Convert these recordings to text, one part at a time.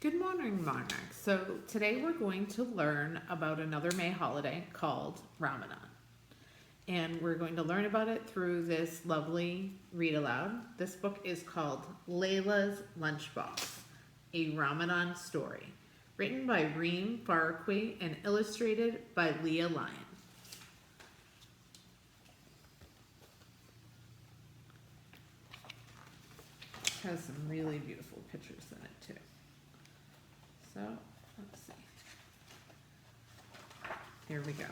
Good morning, Monarch. So today we're going to learn about another May holiday called Ramadan. And we're going to learn about it through this lovely read aloud. This book is called Leilah's Lunchbox, a Ramadan story, written by Reem, Faruqi, and illustrated by Leilah. It has some really beautiful pictures in it too. So, let's see. Here we go.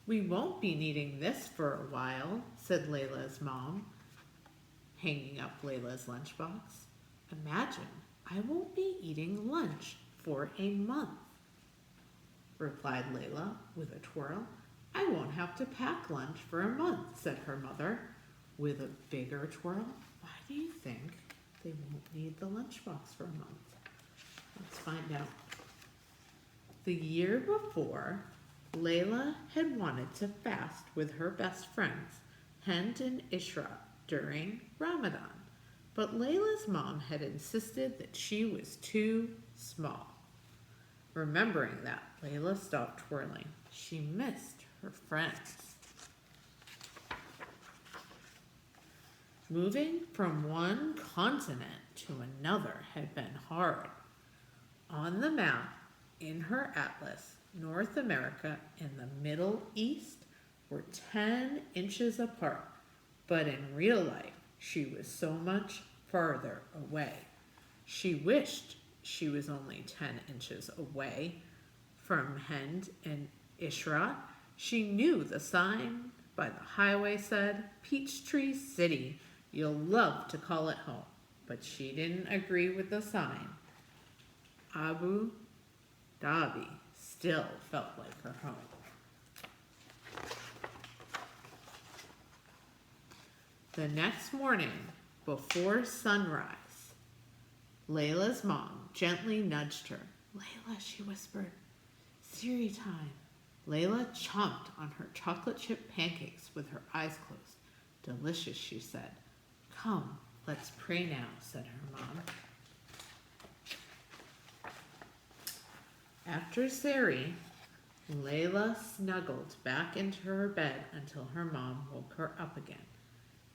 We won't be needing this for a while, said Leilah's mom, hanging up Leilah's lunchbox. Imagine, I won't be eating lunch for a month, replied Leilah with a twirl. I won't have to pack lunch for a month, said her mother with a bigger twirl. Why do you think they won't need the lunchbox for a month? Let's find out. The year before, Leilah had wanted to fast with her best friends, Hind and Ishra, during Ramadan. But Leilah's mom had insisted that she was too small. Remembering that, Leilah stopped twirling. She missed her friends. Moving from one continent to another had been hard. On the map, in her atlas, North America and the Middle East were 10 inches apart, but in real life, she was so much farther away. She wished she was only 10 inches away from Hind and Ishra. She knew the sign by the highway said, Peachtree City. You'll love to call it home. But she didn't agree with the sign. Abu Dhabi still felt like her home. The next morning, before sunrise, Leilah's mom gently nudged her. Leilah, she whispered, Siri time. Leilah chomped on her chocolate chip pancakes with her eyes closed. Delicious, she said. Come, let's pray now, said her mom. After Sari, Leilah snuggled back into her bed until her mom woke her up again,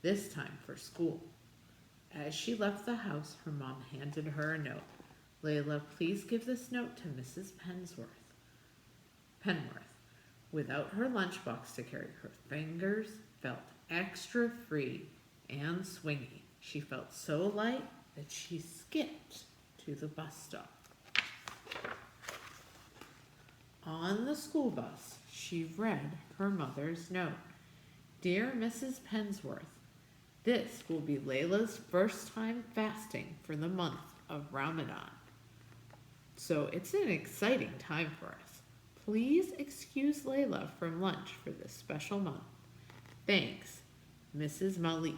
this time for school. As she left the house, her mom handed her a note. Leilah, please give this note to Mrs. Penworth. Without her lunchbox to carry, her fingers felt extra free and swingy. She felt so light that she skipped to the bus stop. On the school bus, she read her mother's note. Dear Mrs. Pensworth, this will be Leilah's first time fasting for the month of Ramadan. So it's an exciting time for us. Please excuse Leilah from lunch for this special month. Thanks, Mrs. Malik.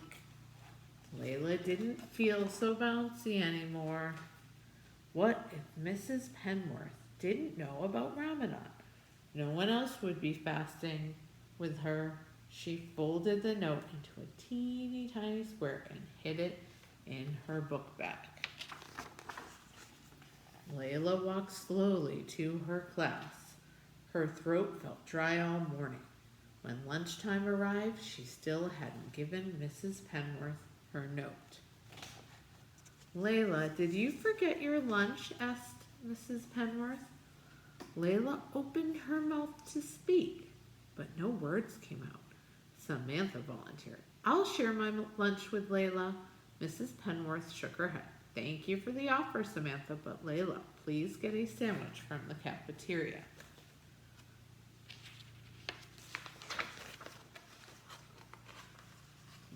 Leilah didn't feel so bouncy anymore. What if Mrs. Penworth didn't know about Ramadan? No one else would be fasting with her. She folded the note into a teeny tiny square and hid it in her book bag. Leilah walked slowly to her class. Her throat felt dry all morning. When lunchtime arrived, she still hadn't given Mrs. Penworth her note. Leilah, did you forget your lunch? Asked Mrs. Penworth. Leilah opened her mouth to speak, but no words came out. Samantha volunteered. I'll share my lunch with Leilah. Mrs. Penworth shook her head. Thank you for the offer, Samantha, but Leilah, please get a sandwich from the cafeteria.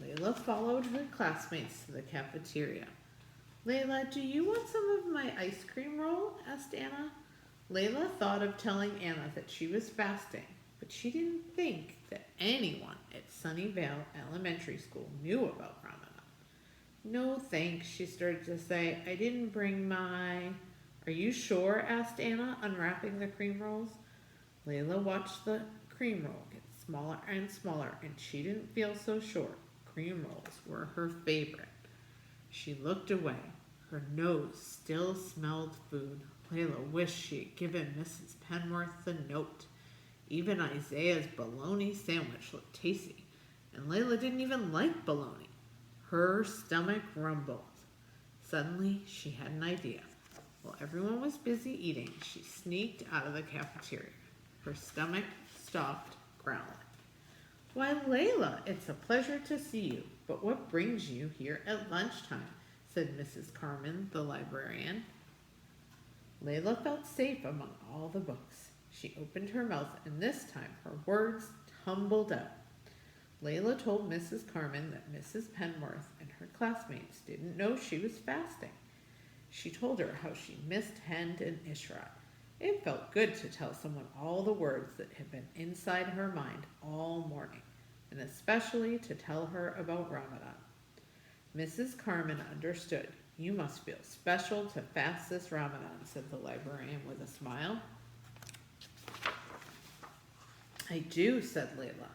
Leilah followed her classmates to the cafeteria. Leilah, do you want some of my ice cream roll? Asked Anna. Leilah thought of telling Anna that she was fasting, but she didn't think that anyone at Sunnyvale Elementary School knew about Ramadan. No thanks, she started to say. I didn't bring my... Are you sure? Asked Anna, unwrapping the cream rolls. Leilah watched the cream roll get smaller and smaller, and she didn't feel so sure. Cream rolls were her favorite. She looked away. Her nose still smelled food. Leilah wished she had given Mrs. Penworth the note. Even Isaiah's bologna sandwich looked tasty, and Leilah didn't even like bologna. Her stomach rumbled. Suddenly, she had an idea. While everyone was busy eating, she sneaked out of the cafeteria. Her stomach stopped growling. "Why, Leilah, it's a pleasure to see you, but what brings you here at lunchtime?" said Mrs. Carmen, the librarian. Leilah felt safe among all the books. She opened her mouth, and this time her words tumbled out. Leilah told Mrs. Carmen that Mrs. Penworth and her classmates didn't know she was fasting. She told her how she missed Hind and Ishrat. It felt good to tell someone all the words that had been inside her mind all morning, and especially to tell her about Ramadan. Mrs. Carmen understood. "You must feel special to fast this Ramadan," said the librarian with a smile. "I do," said Leilah.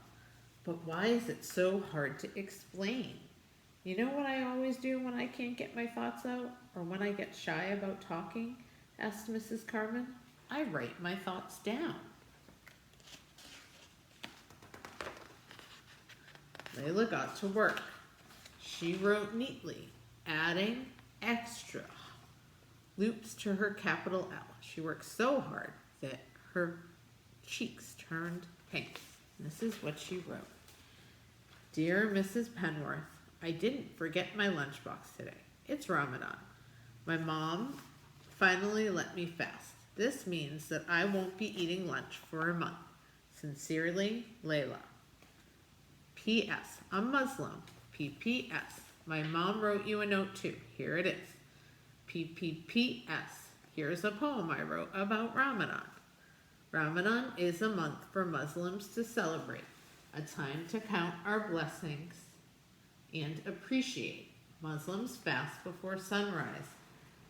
"But why is it so hard to explain?" "You know what I always do when I can't get my thoughts out, or when I get shy about talking?" asked Mrs. Carmen. "I write my thoughts down." Leilah got to work. She wrote neatly, adding extra loops to her capital L. She worked so hard that her cheeks turned pink. This is what she wrote. "Dear Mrs. Penworth, I didn't forget my lunchbox today. It's Ramadan. My mom finally let me fast. This means that I won't be eating lunch for a month. Sincerely, Leilah. P.S. I'm Muslim. P.P.S. My mom wrote you a note too. Here it is. P.P.P.S. Here's a poem I wrote about Ramadan. Ramadan is a month for Muslims to celebrate, a time to count our blessings and appreciate. Muslims fast before sunrise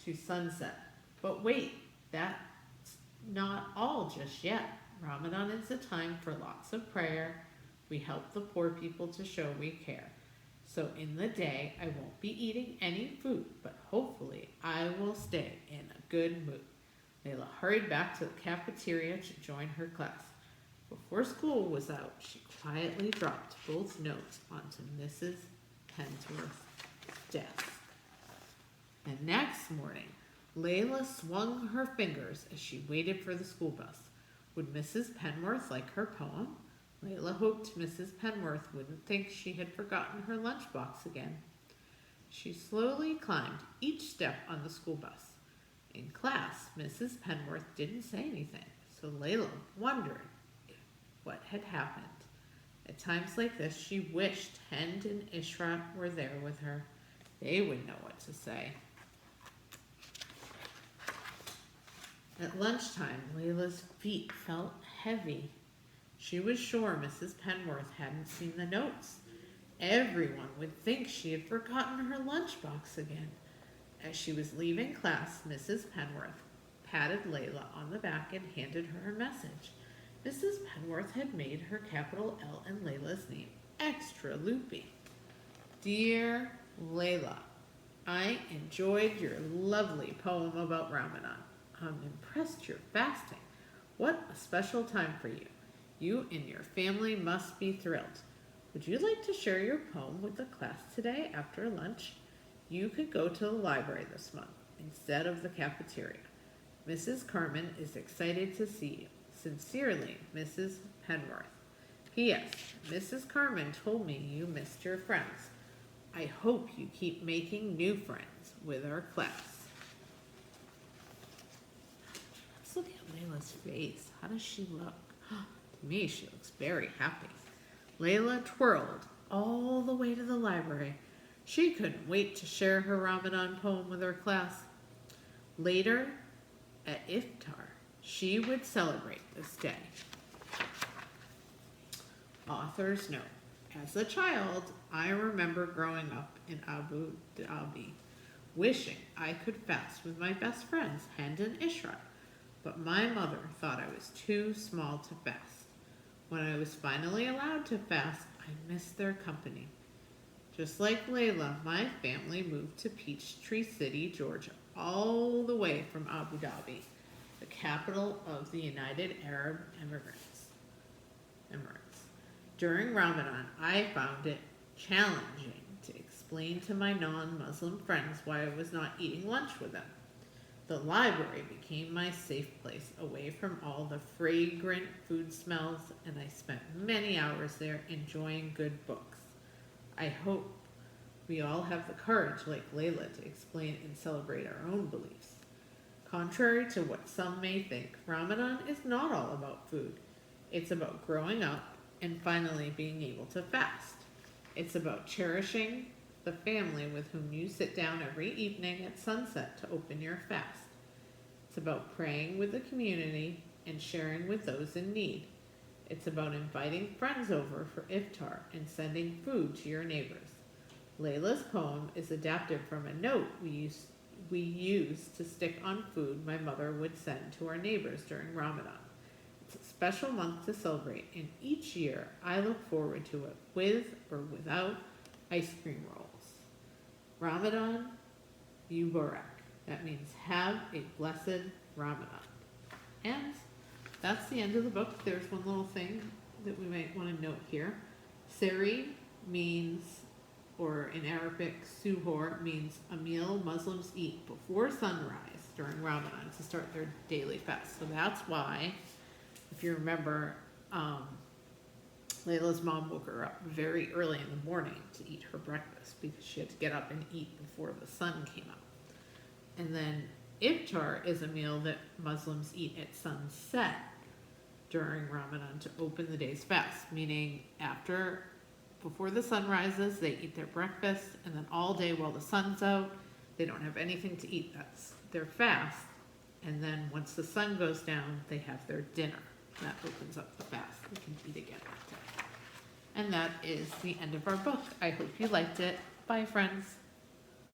to sunset. But wait, that's not all just yet. Ramadan is a time for lots of prayer. We help the poor people to show we care. So in the day, I won't be eating any food, but hopefully I will stay in a good mood." Leilah hurried back to the cafeteria to join her class. Before school was out, she quietly dropped both notes onto Mrs. Penworth's desk. The next morning, Leilah swung her fingers as she waited for the school bus. Would Mrs. Penworth like her poem? Leilah hoped Mrs. Penworth wouldn't think she had forgotten her lunchbox again. She slowly climbed each step on the school bus. In class, Mrs. Penworth didn't say anything, so Leilah wondered what had happened. At times like this, she wished Hind and Ishrat were there with her. They would know what to say. At lunchtime, Leilah's feet felt heavy. She was sure Mrs. Penworth hadn't seen the notes. Everyone would think she had forgotten her lunchbox again. As she was leaving class, Mrs. Penworth patted Leilah on the back and handed her a message. Mrs. Penworth had made her capital L in Leilah's name extra loopy. "Dear Leilah, I enjoyed your lovely poem about Ramadan. I'm impressed you're fasting. What a special time for you. You and your family must be thrilled. Would you like to share your poem with the class today after lunch? You could go to the library this month instead of the cafeteria. Mrs. Carmen is excited to see you. Sincerely, Mrs. Penworth. P.S. Mrs. Carmen told me you missed your friends. I hope you keep making new friends with our class." Let's look at Leilah's face. How does she look? To me, she looks very happy. Leilah twirled all the way to the library. She couldn't wait to share her Ramadan poem with her class. Later, at iftar, she would celebrate this day. Author's note. As a child, I remember growing up in Abu Dhabi, wishing I could fast with my best friends, Hind and Ishrat, but my mother thought I was too small to fast. When I was finally allowed to fast, I missed their company. Just like Leilah, my family moved to Peachtree City, Georgia, all the way from Abu Dhabi, the capital of the United Arab Emirates. During Ramadan, I found it challenging to explain to my non-Muslim friends why I was not eating lunch with them. The library became my safe place, away from all the fragrant food smells, and I spent many hours there enjoying good books. I hope we all have the courage, like Leilah, to explain and celebrate our own beliefs. Contrary to what some may think, Ramadan is not all about food. It's about growing up and finally being able to fast. It's about cherishing the family with whom you sit down every evening at sunset to open your fast. It's about praying with the community and sharing with those in need. It's about inviting friends over for iftar and sending food to your neighbors. Leilah's poem is adapted from a note we used to stick on food my mother would send to our neighbors during Ramadan. It's a special month to celebrate, and each year I look forward to it with or without ice cream rolls. Ramadan Mubarak. That means have a blessed Ramadan. And that's the end of the book. There's one little thing that we might want to note here. Seri means, or in Arabic, suhoor means a meal Muslims eat before sunrise during Ramadan to start their daily fast. So that's why, if you remember, Leilah's mom woke her up very early in the morning to eat her breakfast because she had to get up and eat before the sun came up. And then iftar is a meal that Muslims eat at sunset during Ramadan to open the day's fast, meaning before the sun rises, they eat their breakfast, and then all day while the sun's out, they don't have anything to eat. That's their fast. And then once the sun goes down, they have their dinner. That opens up the fast. They can eat again that day. And that is the end of our book. I hope you liked it. Bye, friends.